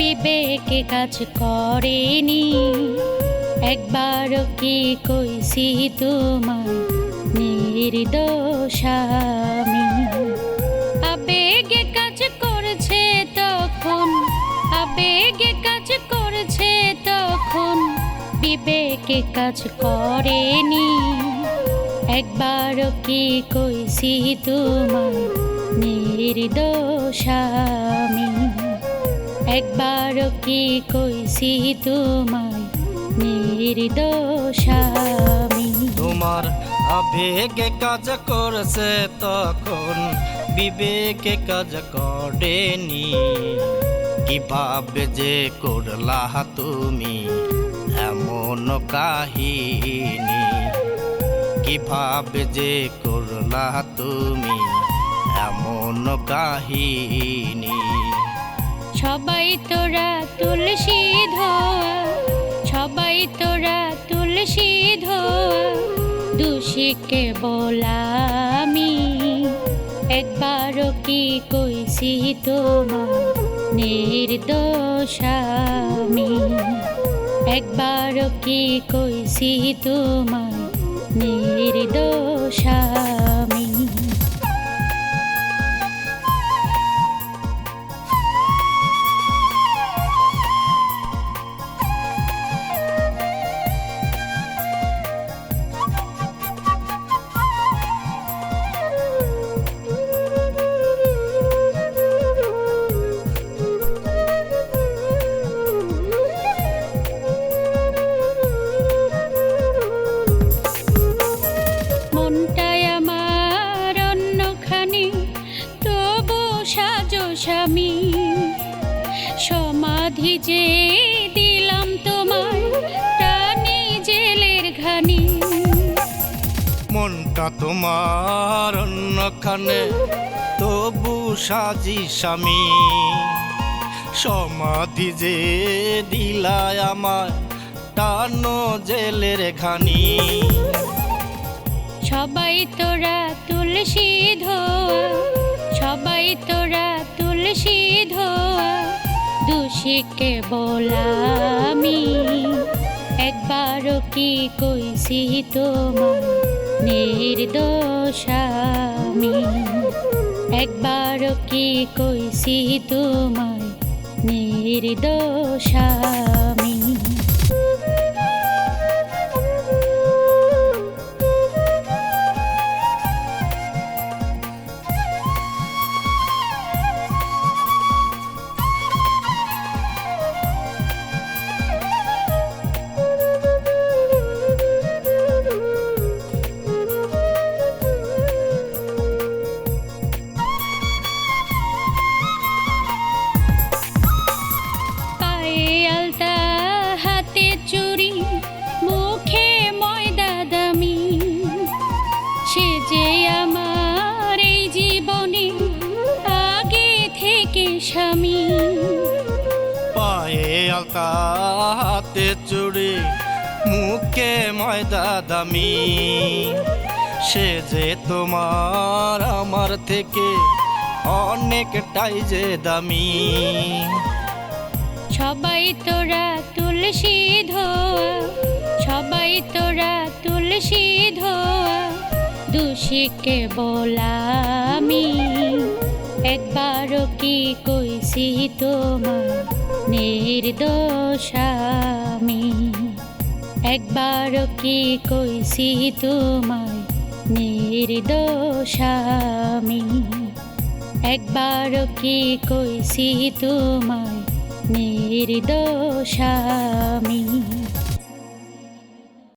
বিবেকে কাজ করেনি। একবারও কি কইছি তোমায় নির্দোষ আমি? আবেগে কাজ করছে তখন, আবেগে কাজ করছে তখন, বিবেকে কাজ করেনি। একবারও কি কইছি তোমায় নির্দোষ আমি? একবারও কি কইছি তোমায় নির্দোষ আমি? তোমার আবেগে কাজ করছে তখন, বিবেকে কাজ করেনি। কিভাবে যে করলা তুমি এমন কাহিনী? কিভাবে যে করলা তুমি এমন কাহিনী? সবাই তোরা তুলসী ধোয়া, সবাই তোরা তুলসী ধোয়া, দোষী কেবল আমি। একবারও কি কইছি তোমায় নির্দোষ আমি? একবারও কি কইছি তোমায় নির্দোষ আমি? মনটাই আমার অন্যখানি, তবু সাজো স্বামী। সমাধি যে দিলাম তোমায়, প্রাণী জেলের ঘানি। মনটা তোমার অন্যখানে, তবু সাজি স্বামী। সমাধি যে দিলায় আমার, টানো জেলের ঘানি। সবাই তোরা তুলসী ধোয়া, সবাই তোরা তুলসী ধোয়া, দোষী কেবল আমি। একবারও কি কইছি তোমায় নির্দোষ আমি? একবারও কি কইছি তোমায় নির্দোষ আমি? সে যে আমার এই জীবনে আগে থেকে স্বামী। পায়ে আলতা হাতে চুড়ি, মুখে ময়দা দামি। সে যে তোমার আমার থেকে অনেকটাই যে দামি। সবাই তোরা তুলসী ধোয়া, সবাই তোরা তুলসী ধোয়া, দোষী কেবল আমি। একবারও কি কইছি তোমায় নির্দোষ আমি? একবারও কি কইছি তোমায় নির্দোষ আমি? একবারও কি কইছি তোমায় নির্দোষ আমি?